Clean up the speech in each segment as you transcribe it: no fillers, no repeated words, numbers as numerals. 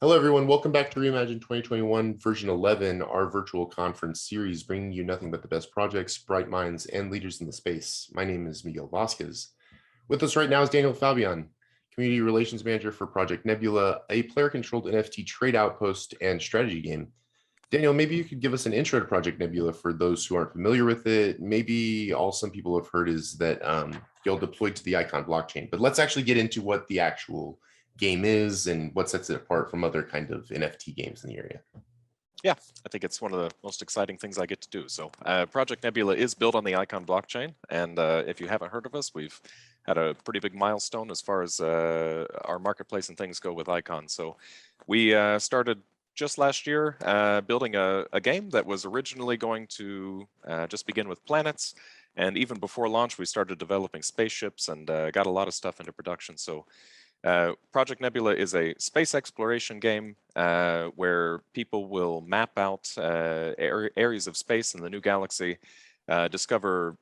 Hello, everyone. Welcome back to Reimagine 2021 version 11, our virtual conference series, bringing you nothing but the best projects, bright minds, and leaders in the space. My name is Miguel Vazquez. With us right now is Daniel Faubion, Community Relations Manager for Project Nebula, a player-controlled NFT trade outpost and strategy game. Daniel, maybe you could give us an intro to Project Nebula for those who aren't familiar with it. Maybe all some people have heard is that you'll deploy to the Icon blockchain, but let's actually get into what the actual game is and what sets it apart from other kind of NFT games in the area. Yeah, I think it's one of the most exciting things I get to do. So Project Nebula is built on the Icon blockchain. And if you haven't heard of us, we've had a pretty big milestone as far as our marketplace and things go with Icon. So we started just last year building a game that was originally going to just begin with planets. And even before launch, we started developing spaceships and got a lot of stuff into production. So Project Nebula is a space exploration game where people will map out areas of space in the new galaxy, discover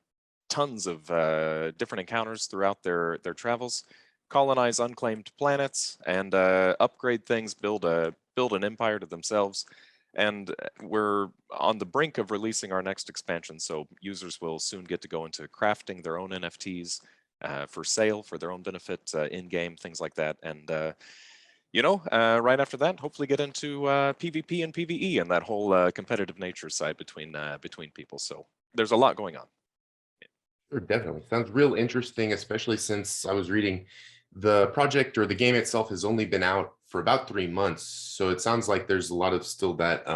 tons of different encounters throughout their travels, colonize unclaimed planets, and upgrade things, build an empire to themselves. And we're on the brink of releasing our next expansion, so users will soon get to go into crafting their own NFTs, for sale for their own benefit in-game, things like that. And, right after that, hopefully get into PvP and PvE and that whole competitive nature side between people. So there's a lot going on. Sure, definitely. Sounds real interesting, especially since I was reading the project or the game itself has only been out for about 3 months. So it sounds like there's a lot of still that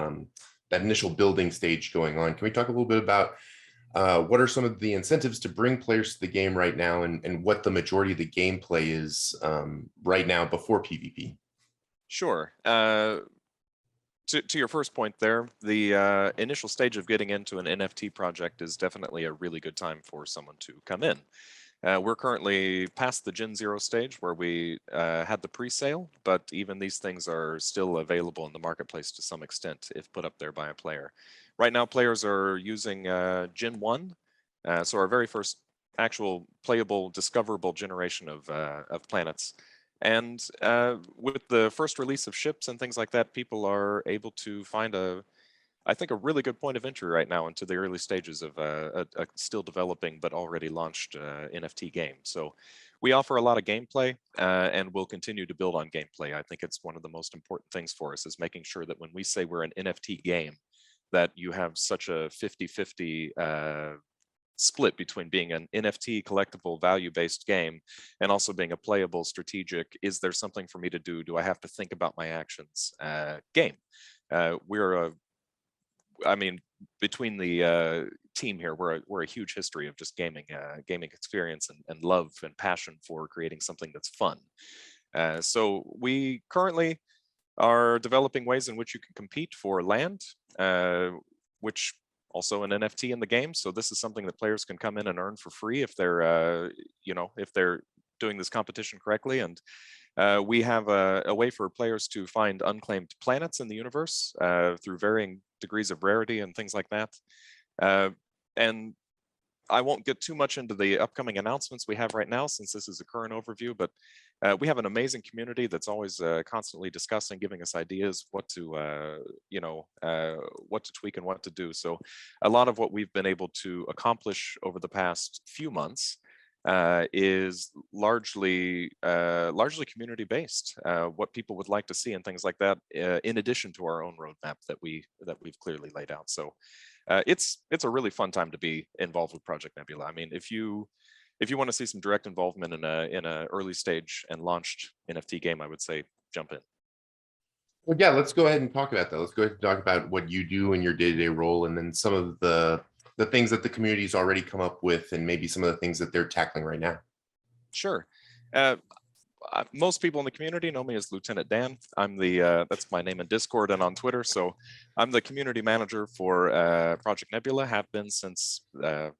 initial building stage going on. Can we talk a little bit about what are some of the incentives to bring players to the game right now, and what the majority of the gameplay is right now before PvP? Sure. To your first point there, the initial stage of getting into an NFT project is definitely a really good time for someone to come in. We're currently past the Gen 0 stage where we had the pre-sale, but even these things are still available in the marketplace to some extent if put up there by a player. Right now, players are using Gen 1, so our very first actual playable, discoverable generation of planets. And with the first release of ships and things like that, people are able to find I think, a really good point of entry right now into the early stages of a still developing but already launched NFT game. So we offer a lot of gameplay and we'll continue to build on gameplay. I think it's one of the most important things for us is making sure that when we say we're an NFT game, that you have such a 50-50 split between being an NFT collectible value-based game and also being a playable strategic, is there something for me to do? Do I have to think about my actions? Game. Between the team here, we're a huge history of just gaming experience and love and passion for creating something that's fun. So we currently are developing ways in which you can compete for land, which also an NFT in the game. So this is something that players can come in and earn for free if they're, if they're doing this competition correctly. And we have a way for players to find unclaimed planets in the universe through varying degrees of rarity and things like that. And I won't get too much into the upcoming announcements we have right now, since this is a current overview, but we have an amazing community that's always constantly discussing, giving us ideas what to tweak and what to do. So a lot of what we've been able to accomplish over the past few months is largely community based, what people would like to see and things like that, in addition to our own roadmap that we've clearly laid out. So it's a really fun time to be involved with Project Nebula. I mean, if you want to see some direct involvement in a early stage and launched NFT game, I would say jump in. Well, yeah, let's go ahead and talk about that. Let's go ahead and talk about what you do in your day-to-day role, and then some of the things that the community's already come up with, and maybe some of the things that they're tackling right now. Sure. Most people in the community know me as Lieutenant Dan. I'm that's my name in Discord and on Twitter. So I'm the community manager for Project Nebula, have been since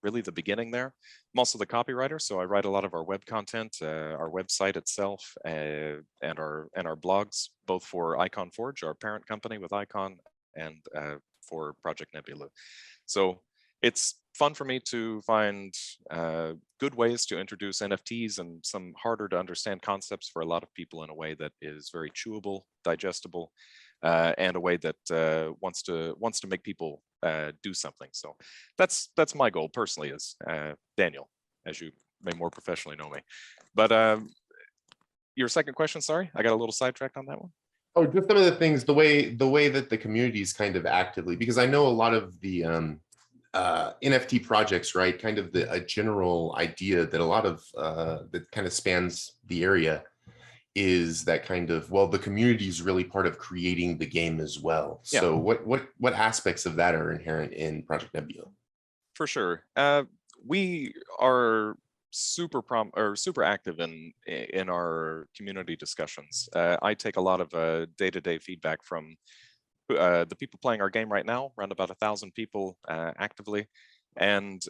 really the beginning there. I'm also the copywriter, so I write a lot of our web content, our website itself, and our blogs, both for Icon Forge, our parent company with Icon, and for Project Nebula. So it's fun for me to find good ways to introduce NFTs and some harder to understand concepts for a lot of people in a way that is very chewable, digestible, and a way that wants to make people do something. So that's my goal personally, is Daniel, as you may more professionally know me. But your second question, sorry, I got a little sidetracked on that one. Oh, just some of the things, the way that the community is kind of actively, because I know a lot of the NFT projects, right? Kind of a general idea that a lot of that kind of spans the area is that kind of, well, the community is really part of creating the game as well. Yeah. So what aspects of that are inherent in Project Nebula? For sure. We are super active in our community discussions. I take a lot of day-to-day feedback from the people playing our game right now, around about 1,000 people actively, and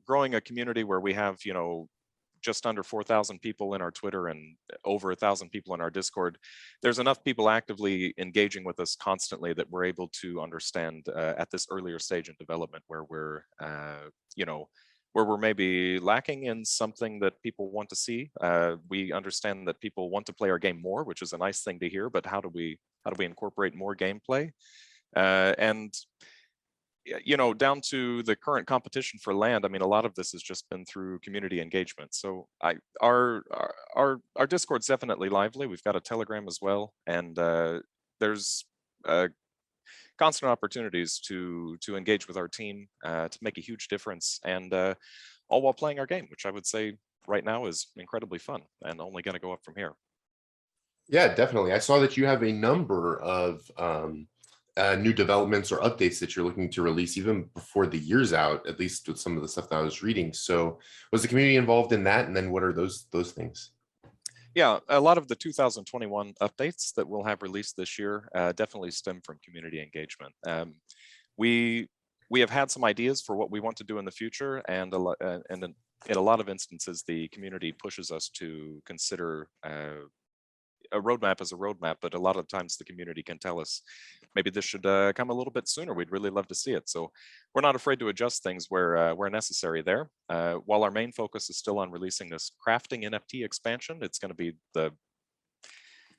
growing a community where we have, just under 4,000 people in our Twitter and over 1,000 people in our Discord. There's enough people actively engaging with us constantly that we're able to understand at this earlier stage in development where we're, where we're maybe lacking in something that people want to see. We understand that people want to play our game more, which is a nice thing to hear, but how do we incorporate more gameplay? And down to the current competition for land, I mean, a lot of this has just been through community engagement. So our Discord's definitely lively. We've got a Telegram as well, and there's constant opportunities to engage with our team, to make a huge difference, and all while playing our game, which I would say right now is incredibly fun and only going to go up from here. Yeah, definitely. I saw that you have a number of new developments or updates that you're looking to release even before the year's out, at least with some of the stuff that I was reading. So was the community involved in that? And then what are those things? Yeah, a lot of the 2021 updates that we'll have released this year definitely stem from community engagement. We have had some ideas for what we want to do in the future, and in a lot of instances, the community pushes us to consider a roadmap as a roadmap, but a lot of times the community can tell us maybe this should come a little bit sooner. We'd really love to see it. So we're not afraid to adjust things where necessary there. While our main focus is still on releasing this crafting NFT expansion, it's going to be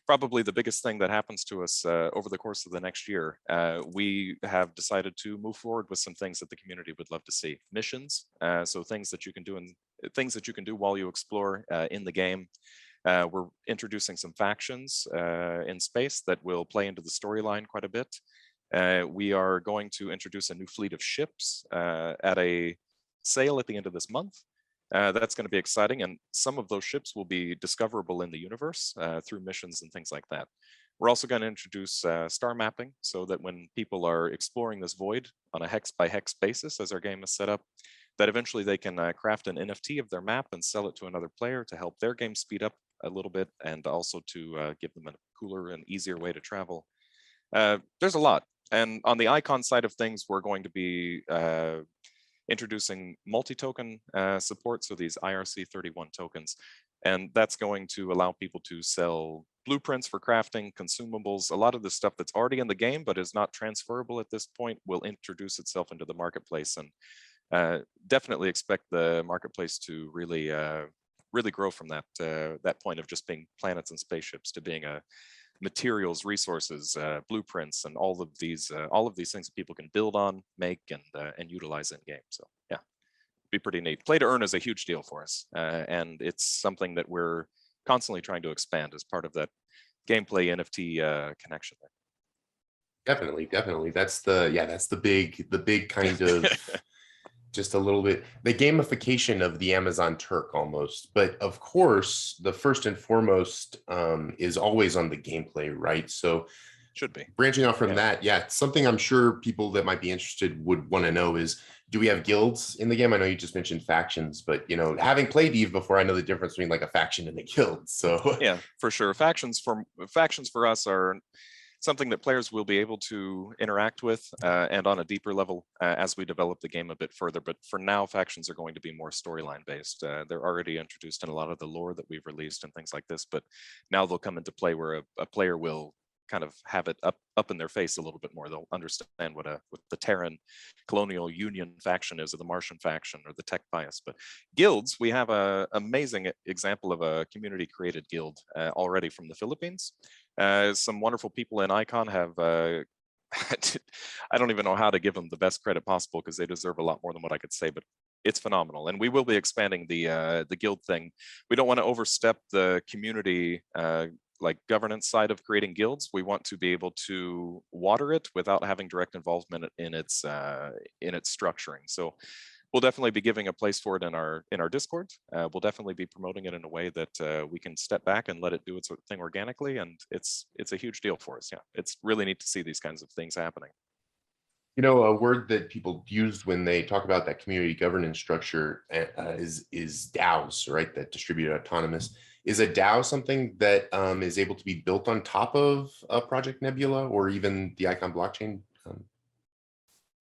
probably the biggest thing that happens to us over the course of the next year. We have decided to move forward with some things that the community would love to see. Missions, so things that you can do while you explore in the game. We're introducing some factions in space that will play into the storyline quite a bit. We are going to introduce a new fleet of ships at a sale at the end of this month. That's going to be exciting, and some of those ships will be discoverable in the universe through missions and things like that. We're also going to introduce star mapping, so that when people are exploring this void on a hex by hex basis, as our game is set up, that eventually they can craft an NFT of their map and sell it to another player to help their game speed up a little bit, and also to give them a cooler and easier way to travel. There's a lot. And on the icon side of things, we're going to be introducing multi-token support, so these IRC31 tokens. And that's going to allow people to sell blueprints for crafting, consumables, a lot of the stuff that's already in the game but is not transferable at this point will introduce itself into the marketplace. And definitely expect the marketplace to really grow from that point of just being planets and spaceships to being a materials, resources, blueprints, and all of these things that people can build on, make, and utilize in game. So yeah, be pretty neat. Play to earn is a huge deal for us, and it's something that we're constantly trying to expand as part of that gameplay NFT connection there. Definitely. That's the big kind of just a little bit the gamification of the Amazon Turk almost. But of course, the first and foremost is always on the gameplay, right? So should be branching off from that, something I'm sure people that might be interested would want to know is, do we have guilds in the game? I know you just mentioned factions, but having played Eve before, I know the difference between like a faction and a guild. So yeah, for sure. Factions for us are something that players will be able to interact with and on a deeper level as we develop the game a bit further. But for now, factions are going to be more storyline based. They're already introduced in a lot of the lore that we've released and things like this, but now they'll come into play where a player will kind of have it up in their face a little bit more. They'll understand what the Terran Colonial Union faction is, or the Martian faction, or the tech bias. But guilds, we have an amazing example of a community created guild already from the Philippines. Some wonderful people in Icon have I don't even know how to give them the best credit possible, because they deserve a lot more than what I could say, but it's phenomenal. And we will be expanding the guild thing. We don't want to overstep the community like governance side of creating guilds. We want to be able to water it without having direct involvement in its structuring. So we'll definitely be giving a place for it in our Discord. We'll definitely be promoting it in a way that we can step back and let it do its thing organically. And it's a huge deal for us. Yeah, it's really neat to see these kinds of things happening. You know, a word that people use when they talk about that community governance structure is DAOs, right? That distributed autonomous. Is a DAO something that is able to be built on top of Project Nebula or even the Icon blockchain?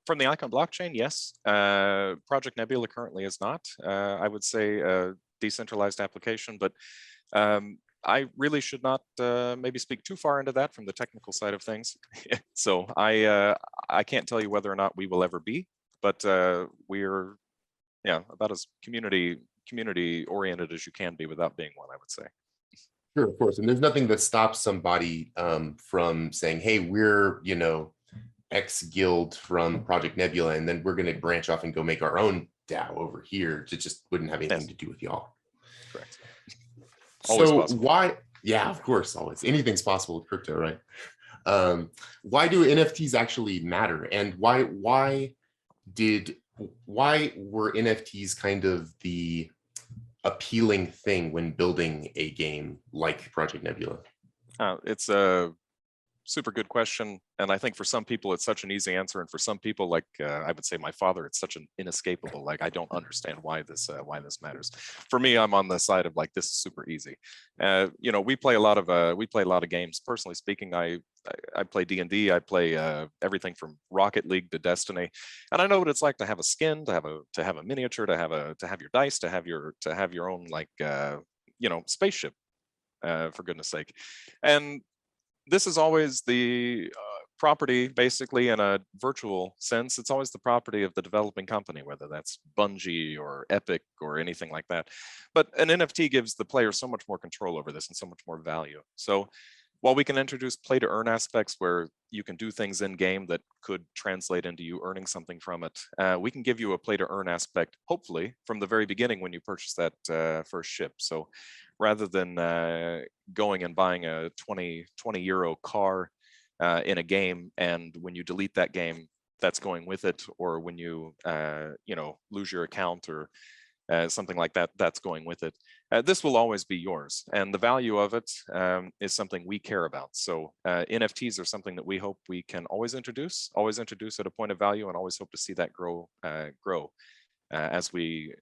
From the Icon blockchain, yes. Project Nebula currently is not. I would say a decentralized application, but I really should not maybe speak too far into that from the technical side of things. So I can't tell you whether or not we will ever be, but we're about as community oriented as you can be without being one, I would say. Sure, of course. And there's nothing that stops somebody from saying, hey, we're, X guild from Project Nebula, and then we're going to branch off and go make our own DAO over here. It just wouldn't have anything to do with y'all. Correct. Always so possible. Why? Yeah, of course, always. Anything's possible with crypto, right? Why do NFTs actually matter? And why were NFTs kind of the appealing thing when building a game like Project Nebula? It's a super good question, and I think for some people it's such an easy answer, and for some people, like I would say my father, it's such an inescapable, like I don't understand why this matters. For me, I'm on the side of like, this is super easy. We play a lot of games. Personally speaking, I play D&D. I play everything from Rocket League to Destiny, and I know what it's like to have a skin, to have a miniature, to have your dice, to have your own like spaceship, for goodness sake. And this is always the property, basically, in a virtual sense. It's always the property of the developing company, whether that's Bungie or Epic or anything like that. But an NFT gives the player so much more control over this and so much more value. So while we can introduce play to earn aspects where you can do things in game that could translate into you earning something from it, we can give you a play to earn aspect, hopefully, from the very beginning when you purchase that first ship. So rather than going and buying a 20 euro car in a game, and when you delete that game, that's going with it, or when you lose your account or something like that, that's going with it. This will always be yours, and the value of it is something we care about. So NFTs are something that we hope we can always introduce at a point of value, and always hope to see that grow as we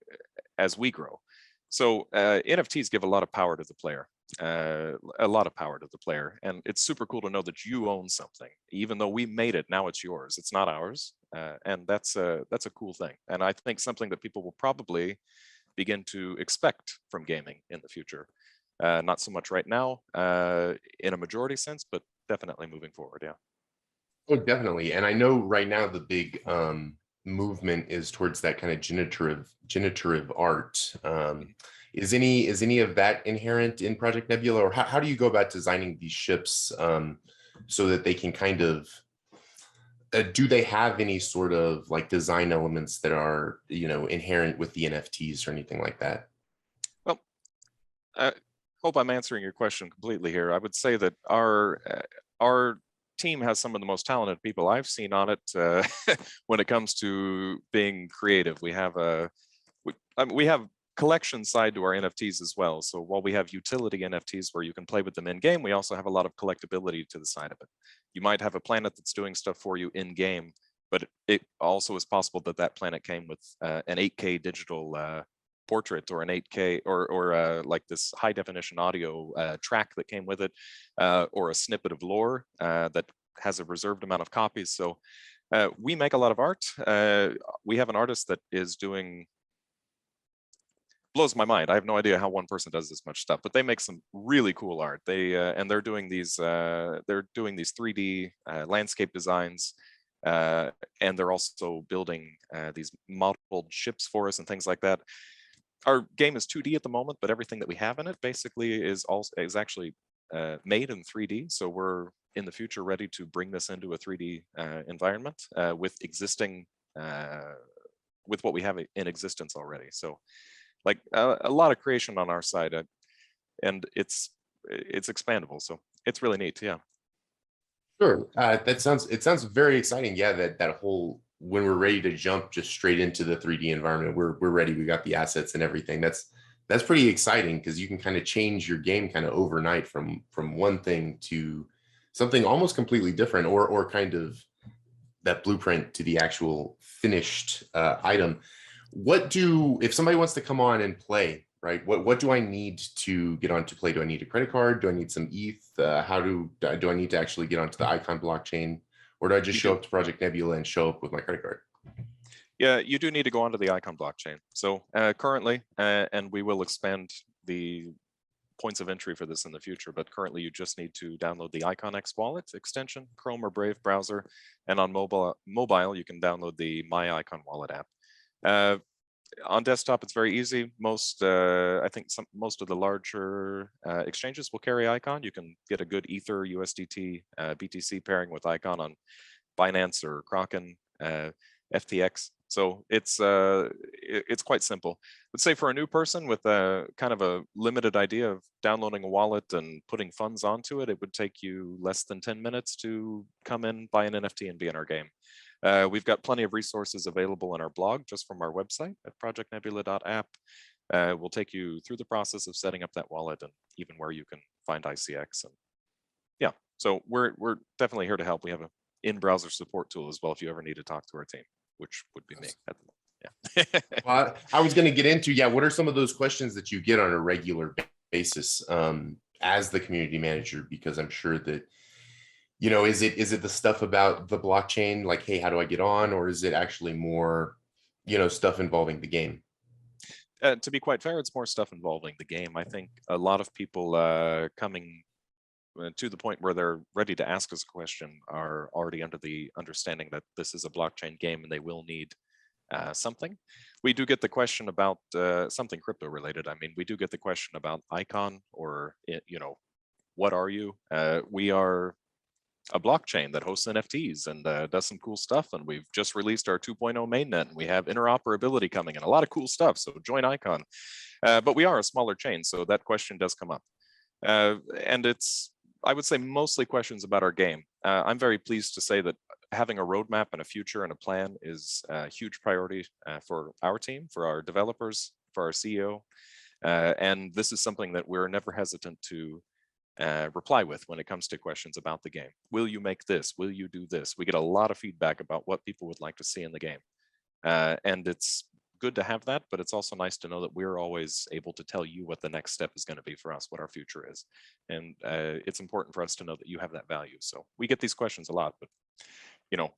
grow. So NFTs give a lot of power to the player, and it's super cool to know that you own something, even though we made it. Now it's yours. It's not ours, and that's a cool thing. And I think something that people will probably begin to expect from gaming in the future. Not so much right now, in a majority sense, but definitely moving forward. Yeah. Oh, definitely. And I know right now the big movement is towards that kind of generative art. Is any of that inherent in Project Nebula, or how do you go about designing these ships so that they can kind of do they have any sort of like design elements that are inherent with the NFTs or anything like that? Well, I hope I'm answering your question completely here. I would say that our team has some of the most talented people I've seen on it when it comes to being creative. We have we have collection side to our NFTs as well. So while we have utility NFTs where you can play with them in game, we also have a lot of collectability to the side of it. You might have a planet that's doing stuff for you in game, but it also is possible that that planet came with an 8K digital portrait, or an 8K or like this high definition audio track that came with it, or a snippet of lore that has a reserved amount of copies. So we make a lot of art. We have an artist that is doing blows my mind. I have no idea how one person does this much stuff, but they make some really cool art. And they're doing these 3D landscape designs, and they're also building these modeled ships for us and things like that. Our game is 2D at the moment, but everything that we have in it basically is actually made in 3D. So we're in the future ready to bring this into a 3D environment with what we have in existence already. So like a lot of creation on our side, and it's expandable. So it's really neat. Yeah. Sure. It sounds very exciting. Yeah, that whole, when we're ready to jump just straight into the 3D environment, we're ready. We got the assets and everything. That's pretty exciting, because you can kind of change your game kind of overnight from one thing to something almost completely different, or kind of that blueprint to the actual finished item. If somebody wants to come on and play, right? What do I need to get on to play? Do I need a credit card? Do I need some ETH? How do I need to actually get onto the Icon blockchain, or do I just show up to Project Nebula and show up with my credit card? Yeah, you do need to go onto the Icon blockchain. So currently, and we will expand the points of entry for this in the future, but currently you just need to download the Icon X wallet extension, Chrome or Brave browser, and on mobile you can download the My Icon wallet app. On desktop, it's very easy. I think most of the larger exchanges will carry Icon. You can get a good Ether, USDT, BTC pairing with Icon on Binance or Kraken, FTX. So it's quite simple. Let's say for a new person with a kind of a limited idea of downloading a wallet and putting funds onto it, it would take you less than 10 minutes to come in, buy an NFT, and be in our game. We've got plenty of resources available on our blog just from our website at projectnebula.app. We'll take you through the process of setting up that wallet and even where you can find ICX. And yeah, so we're definitely here to help. We have an in-browser support tool as well if you ever need to talk to our team, which would be me at the moment. Yeah. Well, I was going to get into, what are some of those questions that you get on a regular basis as the community manager? Because I'm sure that, is it the stuff about the blockchain, like, hey, how do I get on? Or is it actually more, stuff involving the game? To be quite fair, it's more stuff involving the game. I think a lot of people coming to the point where they're ready to ask us a question are already under the understanding that this is a blockchain game and they will need something. We do get the question about something crypto related. I mean, we do get the question about Icon, or, what are you? We are a blockchain that hosts NFTs and does some cool stuff. And we've just released our 2.0 mainnet, and we have interoperability coming and a lot of cool stuff. So join Icon. But we are a smaller chain, so that question does come up. And it's, I would say, mostly questions about our game. I'm very pleased to say that having a roadmap and a future and a plan is a huge priority for our team, for our developers, for our CEO. And this is something that we're never hesitant to reply with when it comes to questions about the game. Will you make this? Will you do this? We get a lot of feedback about what people would like to see in the game. And it's good to have that, but it's also nice to know that we're always able to tell you what the next step is going to be for us, what our future is. And it's important for us to know that you have that value. So we get these questions a lot, but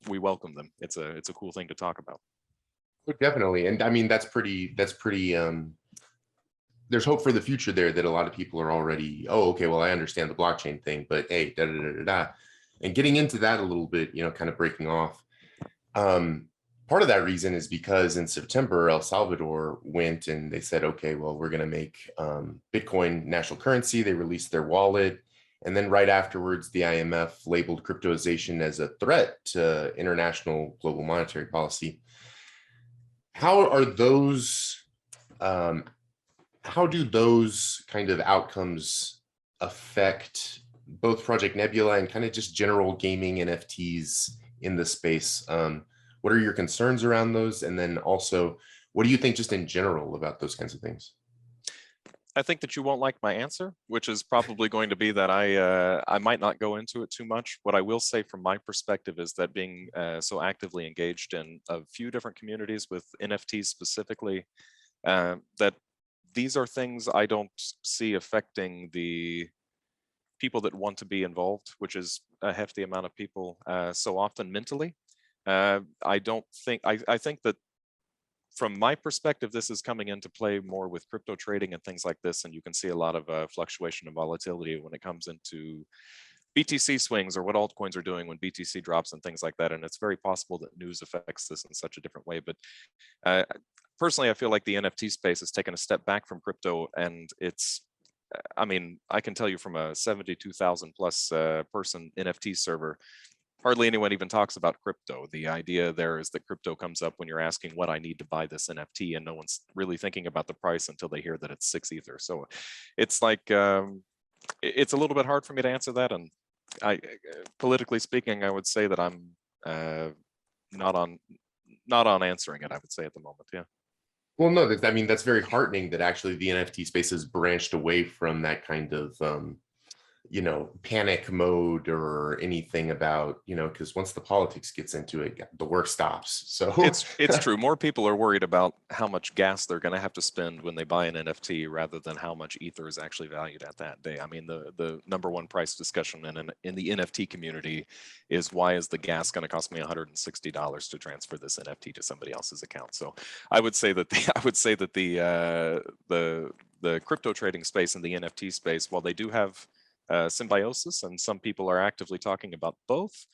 we welcome them. It's a cool thing to talk about. Definitely. And I mean, that's pretty there's hope for the future there, that a lot of people are already, oh, okay, well, I understand the blockchain thing, but hey, da da da da da. And getting into that a little bit, kind of breaking off. Part of that reason is because in September, El Salvador went and they said, okay, well, we're going to make Bitcoin national currency. They released their wallet. And then right afterwards, the IMF labeled cryptoization as a threat to international global monetary policy. How do those kind of outcomes affect both Project Nebula and kind of just general gaming NFTs in the space? What are your concerns around those? And then also, what do you think just in general about those kinds of things? I think that you won't like my answer, which is probably going to be that I might not go into it too much. What I will say from my perspective is that being so actively engaged in a few different communities with NFTs specifically, that these are things I don't see affecting the people that want to be involved, which is a hefty amount of people so often mentally. I think that from my perspective, this is coming into play more with crypto trading and things like this, and you can see a lot of fluctuation and volatility when it comes into BTC swings or what altcoins are doing when BTC drops and things like that. And it's very possible that news affects this in such a different way. But personally, I feel like the NFT space has taken a step back from crypto, and it's, I mean, I can tell you from a 72,000 plus person NFT server, hardly anyone even talks about crypto. The idea there is that crypto comes up when you're asking what I need to buy this NFT, and no one's really thinking about the price until they hear that it's 6 Ether. So it's like, it's a little bit hard for me to answer that. And politically speaking, I would say that I'm not on answering it, I would say at the moment. Yeah. Well, no, I mean, that's very heartening that actually the NFT space has branched away from that kind of, panic mode or anything about, because once the politics gets into it, the work stops. So it's true. More people are worried about how much gas they're going to have to spend when they buy an NFT rather than how much Ether is actually valued at that day. I mean, the number one price discussion in the NFT community is, why is the gas going to cost me $160 to transfer this NFT to somebody else's account? So I would say that the crypto trading space and the NFT space, while they do have symbiosis, and some people are actively talking about both,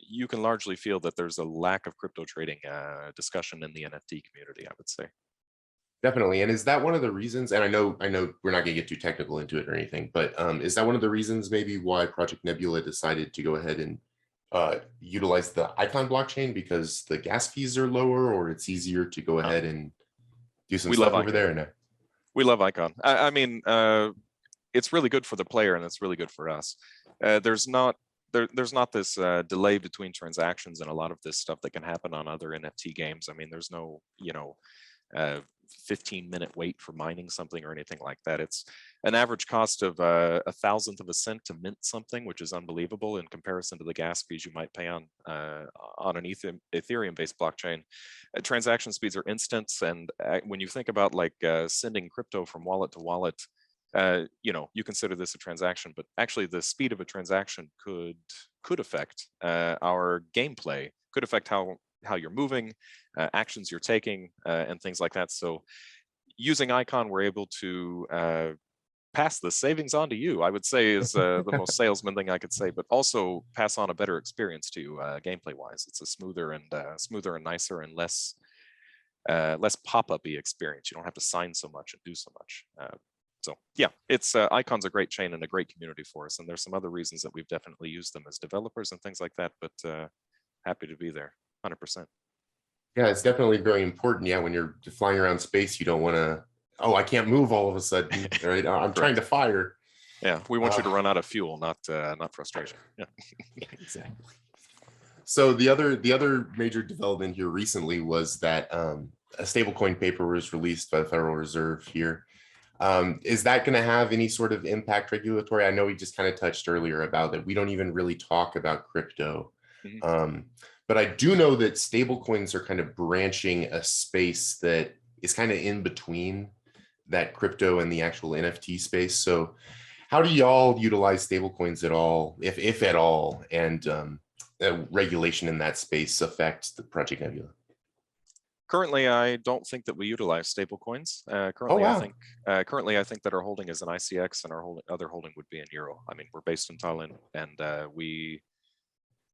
you can largely feel that there's a lack of crypto trading discussion in the NFT community, I would say. Definitely. And is that one of the reasons, and I know we're not going to get too technical into it or anything, but is that one of the reasons maybe why Project Nebula decided to go ahead and utilize the Icon blockchain, because the gas fees are lower, or it's easier to go ahead and do some stuff over there? No? We love Icon. I mean, it's really good for the player, and it's really good for us. There's not this delay between transactions and a lot of this stuff that can happen on other NFT games. I mean, there's no 15-minute wait for mining something or anything like that. It's an average cost of a thousandth of a cent to mint something, which is unbelievable in comparison to the gas fees you might pay on an Ethereum-based blockchain. Transaction speeds are instant, and when you think about like sending crypto from wallet to wallet, you consider this a transaction, but actually the speed of a transaction could affect our gameplay, could affect how you're moving, actions you're taking, and things like that. So using Icon, we're able to pass the savings on to you, I would say, is the most salesman thing I could say, but also pass on a better experience to you gameplay wise. It's a smoother and nicer and less pop-up-y experience. You don't have to sign so much and do so much. So yeah, it's Icon's a great chain and a great community for us. And there's some other reasons that we've definitely used them as developers and things like that, but happy to be there, 100%. Yeah, it's definitely very important. Yeah, when you're flying around space, you don't want to, I can't move all of a sudden, right? I'm trying to fire. Yeah, we want you to run out of fuel, not frustration. Yeah, exactly. So the other major development here recently was that a stablecoin paper was released by the Federal Reserve here. Is that going to have any sort of impact regulatory? I know we just kind of touched earlier about that. We don't even really talk about crypto. Mm-hmm. But I do know that stablecoins are kind of branching a space that is kind of in between that crypto and the actual NFT space. So how do y'all utilize stablecoins at all, if at all, and regulation in that space affect the Project Nebula? Currently, I don't think that we utilize stablecoins. Currently, I think that our holding is an ICX, and our other holding would be in euro. I mean, we're based in Thailand, and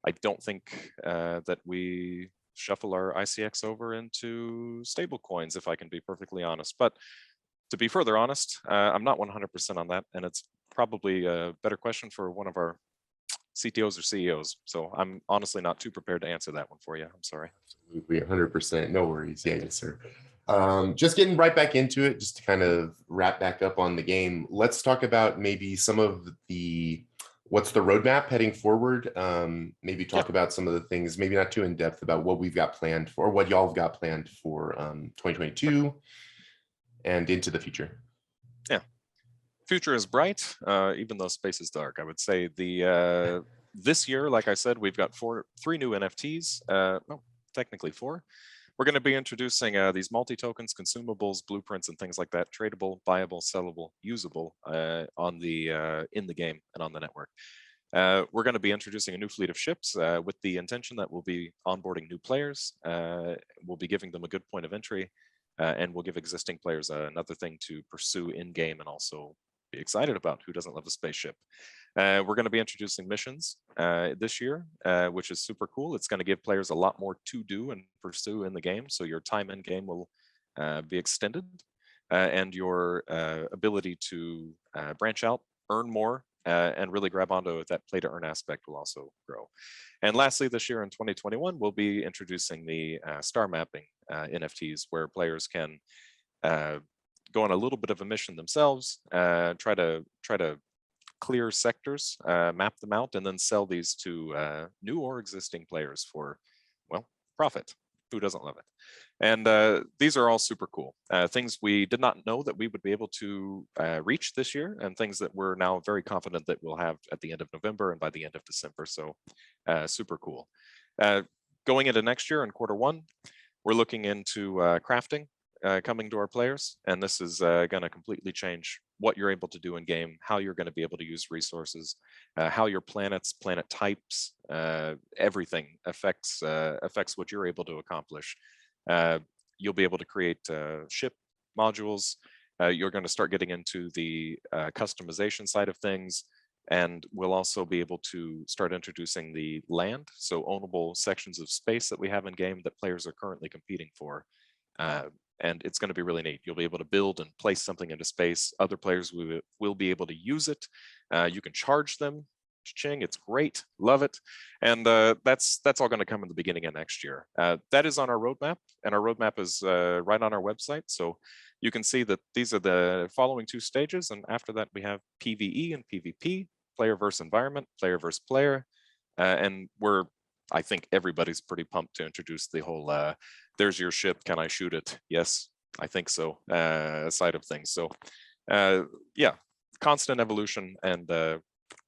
I don't think that we shuffle our ICX over into stablecoins, if I can be perfectly honest. But to be further honest, I'm not 100% on that, and it's probably a better question for one of our CTOs or CEOs. So I'm honestly not too prepared to answer that one for you. I'm sorry. Absolutely, 100%. No worries. Yeah, yes, sir. Just getting right back into it, just to kind of wrap back up on the game. Let's talk about maybe some of what's the roadmap heading forward. Maybe talk about some of the things, maybe not too in depth, about what we've got planned for, or what y'all have got planned for 2022 and into the future. Yeah. Future is bright, even though space is dark. I would say this year, like I said, we've got three new NFTs. No, technically four. We're going to be introducing these multi-tokens, consumables, blueprints, and things like that, tradable, buyable, sellable, usable in the game and on the network. We're going to be introducing a new fleet of ships with the intention that we'll be onboarding new players. We'll be giving them a good point of entry, and we'll give existing players another thing to pursue in-game and also be excited about. Who doesn't love a spaceship? We're going to be introducing missions this year, which is super cool. It's going to give players a lot more to do and pursue in the game, so your time in game will be extended, and your ability to branch out, earn more, and really grab onto that play to earn aspect will also grow. And lastly, this year in 2021, we'll be introducing the star mapping NFTs, where players can go on a little bit of a mission themselves, try to clear sectors, map them out, and then sell these to new or existing players for, well, profit. Who doesn't love it? And these are all super cool. Things we did not know that we would be able to reach this year, and things that we're now very confident that we'll have at the end of November and by the end of December. So super cool. Going into next year in Q1, we're looking into crafting coming to our players, and this is going to completely change what you're able to do in game, how you're going to be able to use resources, how your planets, planet types, everything affects what you're able to accomplish. You'll be able to create ship modules. You're going to start getting into the customization side of things, and we'll also be able to start introducing the land, so ownable sections of space that we have in game that players are currently competing for. And it's going to be really neat. You'll be able to build and place something into space. Other players will be able to use it. You can charge them. Ching, it's great, love it. And that's all going to come in the beginning of next year. That is on our roadmap, and our roadmap is right on our website. So you can see that these are the following 2 stages, and after that we have PvE and PvP, player versus environment, player versus player, and I think everybody's pretty pumped to introduce the whole there's your ship, can I shoot it? Yes, I think so, side of things. So yeah, constant evolution, and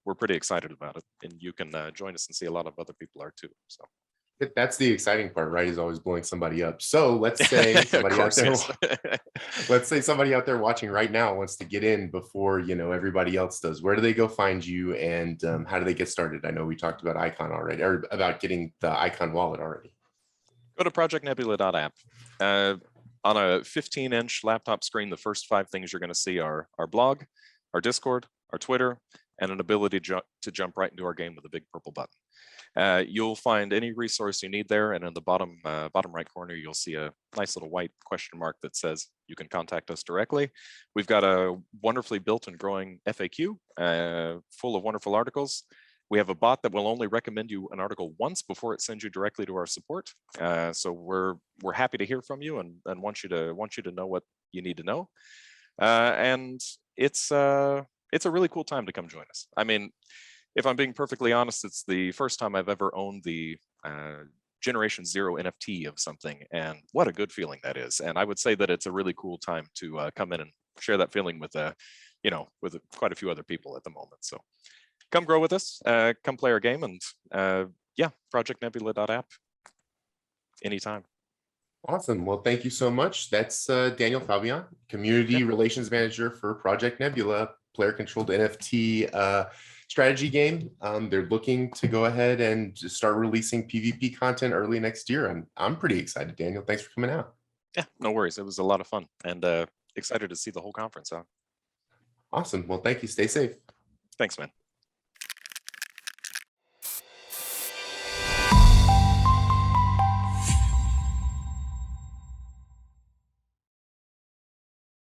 we're pretty excited about it. And you can join us and see a lot of other people are too. So That's the exciting part, right? Is always blowing somebody up. So let's say somebody out there, let's say somebody out there watching right now wants to get in before everybody else does. Where do they go find you, and how do they get started? I know we talked about Icon already, or about getting the Icon wallet already. Go to projectnebula.app. On a 15-inch laptop screen, the first 5 things you're going to see are our blog, our Discord, our Twitter, and an ability to jump right into our game with a big purple button. You'll find any resource you need there, and in the bottom right corner, you'll see a nice little white question mark that says you can contact us directly. We've got a wonderfully built and growing FAQ full of wonderful articles. We have a bot that will only recommend you an article once before it sends you directly to our support. So we're happy to hear from you, and want you to know what you need to know. And it's a really cool time to come join us. I mean, if I'm being perfectly honest, it's the first time I've ever owned the Generation 0 NFT of something, and what a good feeling that is. And I would say that it's a really cool time to come in and share that feeling with with quite a few other people at the moment. So come grow with us, come play our game, and yeah, projectnebula.app anytime. Awesome. Well, thank you so much. That's Daniel Faubion, Community Relations Manager for Project Nebula, player-controlled NFT strategy game. They're looking to go ahead and just start releasing PvP content early next year. I'm pretty excited, Daniel. Thanks for coming out. Yeah, no worries. It was a lot of fun, and excited to see the whole conference out. Awesome. Well, thank you. Stay safe. Thanks, man.